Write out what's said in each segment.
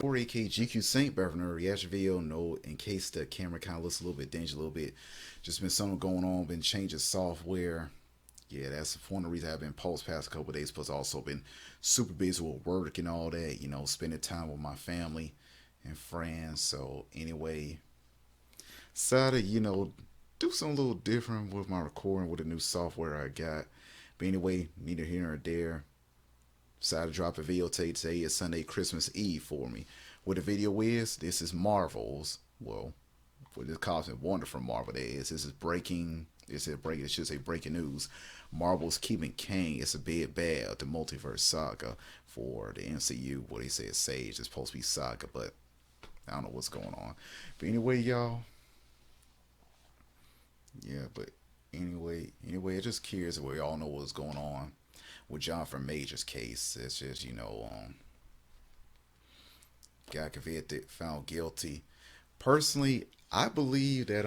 4AK GQ Saint back from the reaction video. No, in case the camera kind of looks a little bit dingy, a little bit. Just been something going on, been changing software. Yeah, that's one of the reasons I've been post past couple of days. Plus, also been super busy with work and all that. Spending time with my family and friends. So anyway, decided do something a little different with my recording with the new software I got. But anyway, neither here nor there. Decided to drop a video today. Today is Sunday, Christmas Eve for me. What the video is, this is Marvel's. Well, for this Cosmic Wonder from Marvel, that is. This is breaking. It should say breaking news. Marvel's keeping Kang. It's a big bad. The multiverse saga for the MCU. What they say is Sage. It's supposed to be saga, but I don't know what's going on. But anyway, y'all. Yeah, but anyway, just curious. We all know what's going on with Jonathan Major's case. It's just got convicted, found guilty. Personally, I believe that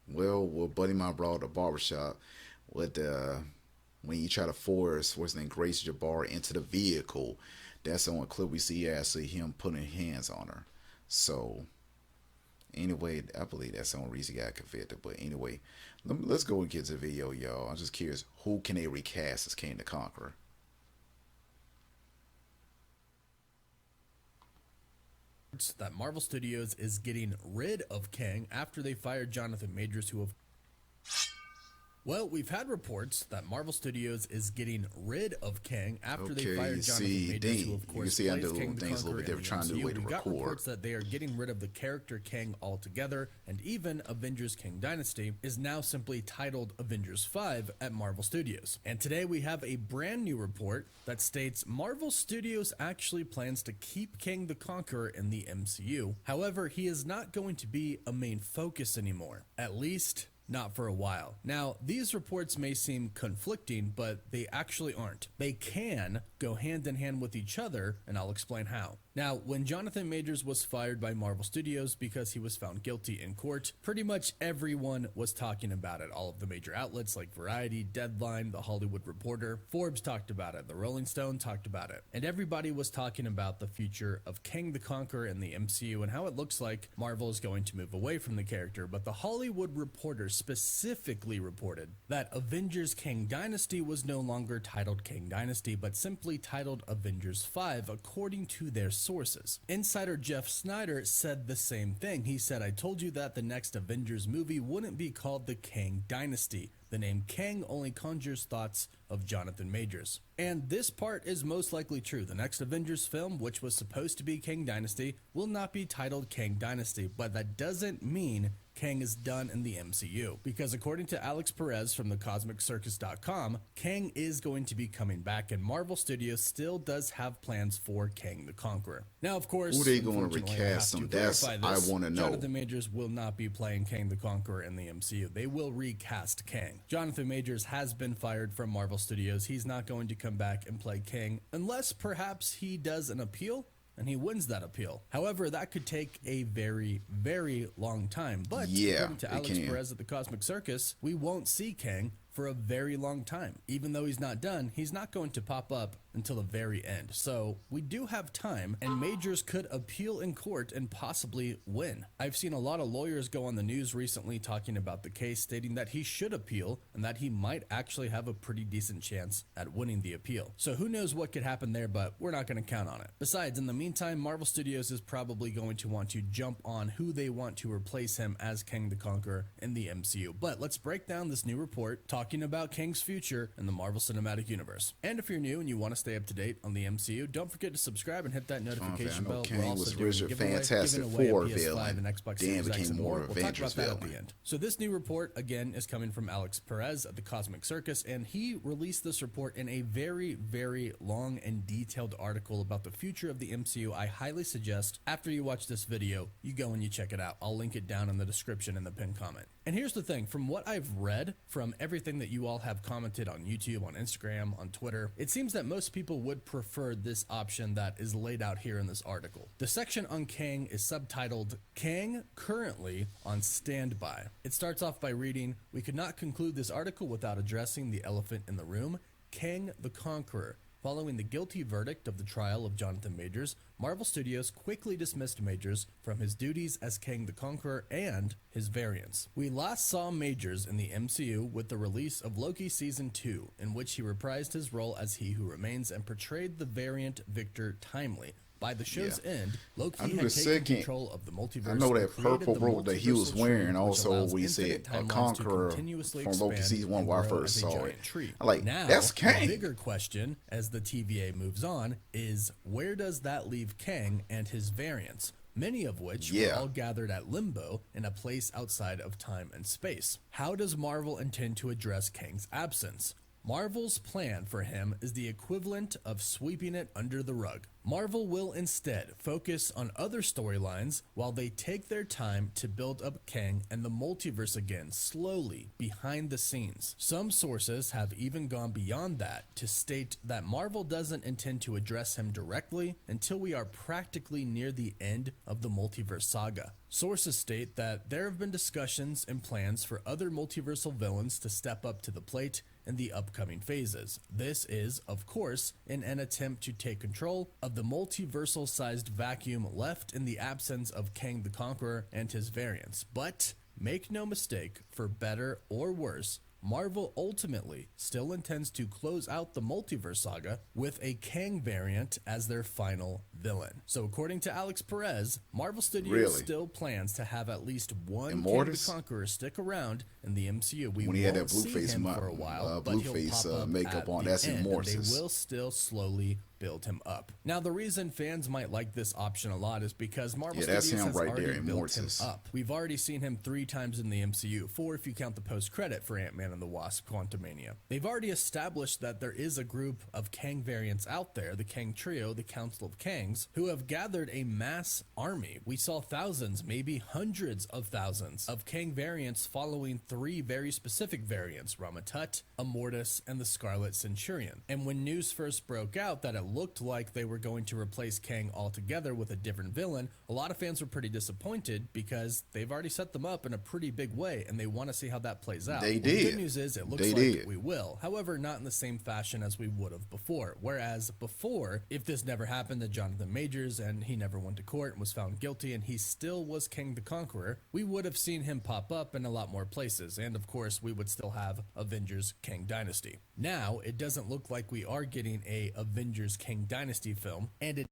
what Buddy Mine brought the barbershop with when you try to force what's his name, Grace Jabbar into the vehicle. That's the only clip we see actually him putting hands on her. So anyway, I believe that's the only reason he got convicted. But anyway, let's go and get to the video, y'all. I'm just curious, who can they recast as King the Conqueror? That Marvel Studios is getting rid of Kang after they fired Jonathan Majors, Well, we've had reports that Marvel Studios is getting rid of Kang after they fired Jonathan Majors, who of course plays Kang the Conqueror in the MCU. We've got reports that they are getting rid of the character Kang altogether, and even Avengers Kang Dynasty is now simply titled Avengers 5 at Marvel Studios. And today we have a brand new report that states Marvel Studios actually plans to keep Kang the Conqueror in the MCU. However, he is not going to be a main focus anymore, at least not for a while. Now, these reports may seem conflicting, but they actually aren't. They can go hand in hand with each other, and I'll explain how. Now, when Jonathan Majors was fired by Marvel Studios because he was found guilty in court, pretty much everyone was talking about it. All of the major outlets like Variety, Deadline, The Hollywood Reporter, Forbes talked about it, The Rolling Stone talked about it, and everybody was talking about the future of Kang the Conqueror in the MCU and how it looks like Marvel is going to move away from the character. But The Hollywood Reporter specifically reported that Avengers Kang Dynasty was no longer titled Kang Dynasty, but simply titled Avengers 5, according to their sources. Insider Jeff Snyder said the same thing. He said, "I told you that the next Avengers movie wouldn't be called the Kang Dynasty. The name Kang only conjures thoughts of Jonathan Majors." And this part is most likely true. The next Avengers film, which was supposed to be Kang Dynasty, will not be titled Kang Dynasty, but that doesn't mean Kang is done in the MCU, because according to Alex Perez from thecosmiccircus.com, Kang is going to be coming back, and Marvel Studios still does have plans for Kang the Conqueror. Now, of course, who they going to recast him? That's I want to know. Jonathan Majors will not be playing Kang the Conqueror in the MCU. They will recast Kang. Jonathan Majors has been fired from Marvel Studios. He's not going to come back and play Kang unless perhaps he does an appeal and he wins that appeal. However, that could take a very, very long time. But according to Alex Perez at the Cosmic Circus, we won't see Kang for a very long time. Even though he's not done, he's not going to pop up until the very end. So we do have time, and Majors could appeal in court and possibly win. I've seen a lot of lawyers go on the news recently talking about the case, stating that he should appeal and that he might actually have a pretty decent chance at winning the appeal. So who knows what could happen there, but we're not going to count on it. Besides, in the meantime, Marvel Studios is probably going to want to jump on who they want to replace him as Kang the Conqueror in the MCU. But let's break down this new report talking about Kang's future in the Marvel Cinematic Universe. And if you're new and you want to stay up to date on the MCU, don't forget to subscribe and hit that notification bell. We're also doing a giveaway, giving away a PS5 and Xbox Series X and more. We'll talk about that at the end. So this new report, again, is coming from Alex Perez at the Cosmic Circus, and he released this report in a very, very long and detailed article about the future of the MCU. I highly suggest, after you watch this video, you go and you check it out. I'll link it down in the description in the pinned comment. And here's the thing, from what I've read, from everything that you all have commented on YouTube, on Instagram, on Twitter, it seems that most people would prefer this option that is laid out here in this article. The section on Kang is subtitled, "Kang Currently on Standby." It starts off by reading, "We could not conclude this article without addressing the elephant in the room, Kang the Conqueror. Following the guilty verdict of the trial of Jonathan Majors, Marvel Studios quickly dismissed Majors from his duties as Kang the Conqueror and his variants. We last saw Majors in the MCU with the release of Loki Season 2, in which he reprised his role as He Who Remains and portrayed the variant Victor Timely. By the show's end, Loki had taken control of the multiverse. I know that purple robe that he was wearing. Also, we said a conqueror from Loki Season 1 where I first saw it. I like, now, that's Kang. The bigger question, as the TVA moves on, is where does that leave Kang and his variants? Many of which were all gathered at Limbo in a place outside of time and space. How does Marvel intend to address Kang's absence? Marvel's plan for him is the equivalent of sweeping it under the rug. Marvel will instead focus on other storylines while they take their time to build up Kang and the multiverse again, slowly, behind the scenes. Some sources have even gone beyond that to state that Marvel doesn't intend to address him directly until we are practically near the end of the multiverse saga. Sources state that there have been discussions and plans for other multiversal villains to step up to the plate in the upcoming phases. This is, of course, in an attempt to take control of the multiversal-sized vacuum left in the absence of Kang the Conqueror and his variants. But make no mistake, for better or worse, Marvel ultimately still intends to close out the multiverse saga with a Kang variant as their final villain. So according to Alex Perez, Marvel Studios still plans to have at least one Kang the Conqueror stick around in the MCU. We when he had that blue face for a while, but he'll pop up makeup on. That's Immortus. They will still slowly build him up. Now, the reason fans might like this option a lot is because Marvel Studios has already built him up. We've already seen him 3 times in the MCU, 4 if you count the post-credit for Ant-Man and the Wasp: Quantumania. They've already established that there is a group of Kang variants out there, the Kang Trio, the Council of Kangs, who have gathered a mass army. We saw thousands, maybe hundreds of thousands, of Kang variants following 3 very specific variants, Rama-Tut, Immortus, and the Scarlet Centurion. And when news first broke out that it looked like they were going to replace Kang altogether with a different villain, a lot of fans were pretty disappointed because they've already set them up in a pretty big way and they want to see how that plays out. They did. The good news is it looks like we will. However, not in the same fashion as we would have before. Whereas before, if this never happened to Jonathan Majors and he never went to court and was found guilty and he still was Kang the Conqueror, we would have seen him pop up in a lot more places. And of course, we would still have Avengers Kang Dynasty. Now, it doesn't look like we are getting a Avengers Kang Dynasty film, and it...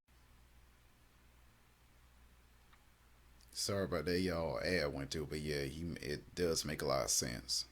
Sorry about that, y'all. Ad went to, but yeah, it does make a lot of sense.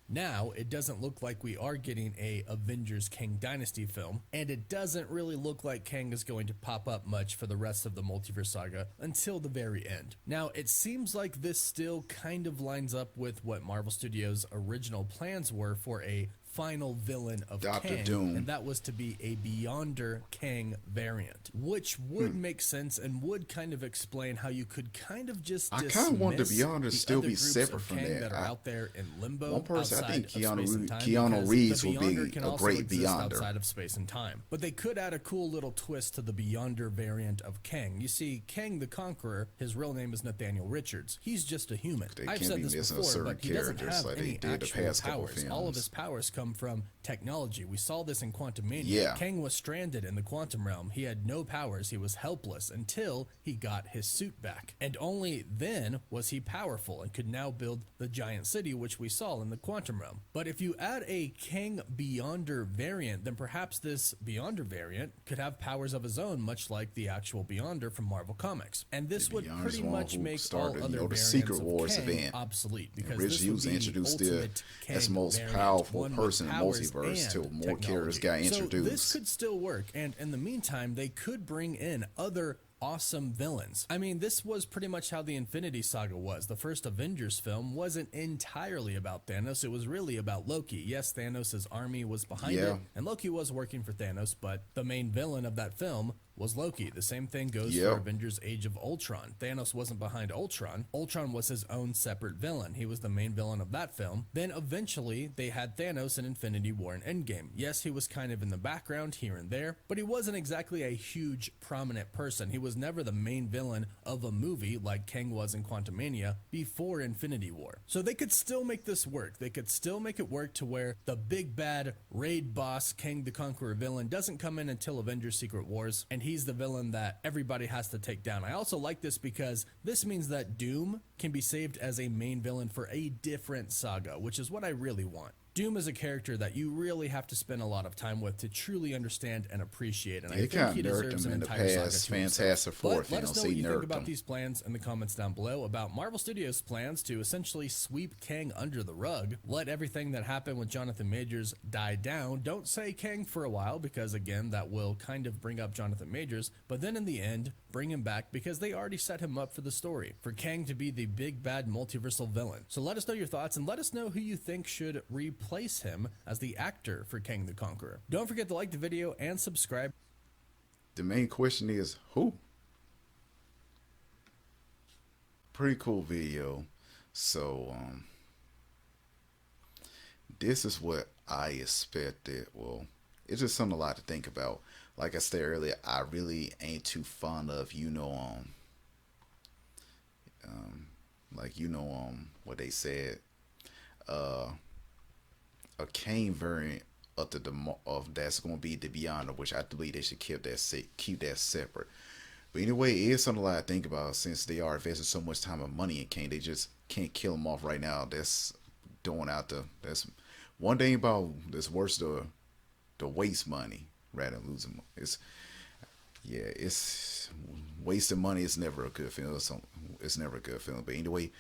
Now, it doesn't look like we are getting a Avengers Kang Dynasty film, and it doesn't really look like Kang is going to pop up much for the rest of the multiverse saga until the very end. Now, it seems like this still kind of lines up with what Marvel Studios' original plans were for a final villain of Kang, Doom. And that was to be a Beyonder Kang variant, which would make sense and would kind of explain how you could kind of just dismiss I kind of want the Beyonder to still be separate from Kang that are out there in limbo. One person, I think Keanu Reeves would be a great Beyonder outside of space and time. But they could add a cool little twist to the Beyonder variant of Kang. You see, Kang the Conqueror, his real name is Nathaniel Richards. He's just a human. I've said this before, but he doesn't have any actual powers. All of his powers come from technology. We saw this in Quantumania. Yeah. Kang was stranded in the quantum realm. He had no powers. He was helpless until he got his suit back. And only then was he powerful and could now build the giant city, which we saw in the quantum realm. But if you add a Kang Beyonder variant, then perhaps this Beyonder variant could have powers of his own, much like the actual Beyonder from Marvel Comics. And this would pretty much make all other variants Secret Wars of Kang event obsolete, because this would be introduced as the most powerful person in multiverse till more characters got introduced. So this could still work, and in the meantime, they could bring in other awesome villains. I mean, this was pretty much how the Infinity Saga was. The first Avengers film wasn't entirely about Thanos. It was really about Loki. Yes, Thanos' army was behind it, and Loki was working for Thanos, but the main villain of that film was Loki. The same thing goes for Avengers Age of Ultron. Thanos wasn't behind Ultron. Ultron was his own separate villain. He was the main villain of that film. Then eventually they had Thanos in Infinity War and Endgame. Yes, he was kind of in the background here and there, but he wasn't exactly a huge prominent person. He was never the main villain of a movie like Kang was in Quantumania before Infinity War. So they could still make this work. They could still make it work to where the big bad raid boss Kang the Conqueror villain doesn't come in until Avengers Secret Wars, and he's the villain that everybody has to take down. I also like this because this means that Doom can be saved as a main villain for a different saga, which is what I really want. Doom is a character that you really have to spend a lot of time with to truly understand and appreciate, and I think he deserves an entire saga to Fantastic Four. But let us know what you think about these plans in the comments down below about Marvel Studios' plans to essentially sweep Kang under the rug, let everything that happened with Jonathan Majors die down. Don't say Kang for a while because, again, that will kind of bring up Jonathan Majors, but then in the end, bring him back because they already set him up for the story, for Kang to be the big bad multiversal villain. So let us know your thoughts and let us know who you think should replace him as the actor for Kang the Conqueror. Don't forget to like the video and subscribe. The main question is who? Pretty cool video. So this is what I expected. Well, it's just something a lot to think about. Like I said earlier, I really ain't too fond of, what they said, a Kane variant of that's going to be the Beyonder, which I believe they should keep that separate. But anyway, it is something a lot to think about since they are investing so much time and money in Kane. They just can't kill him off right now. That's that's one thing about this worse the waste money rather than losing. It's wasting money. It's never a good feeling. It's never a good feeling. But anyway,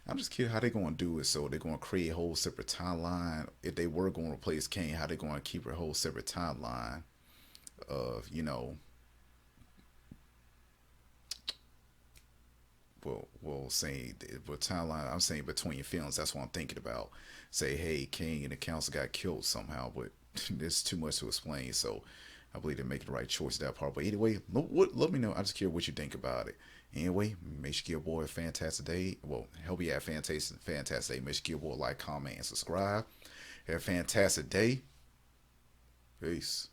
I'm just curious how they're going to do it. So they're going to create a whole separate timeline. If they were going to replace Kane, how they're going to keep a whole separate timeline of, timeline, I'm saying between films. That's what I'm thinking about. Say, hey, King and the council got killed somehow, but there's too much to explain. So I believe they're making the right choice that part. But anyway, let me know. I'm just curious what you think about it. Anyway, make sure you give your boy a fantastic day. Well, hope you have a fantastic day. Make sure you give your boy a like, comment, and subscribe. Have a fantastic day. Peace.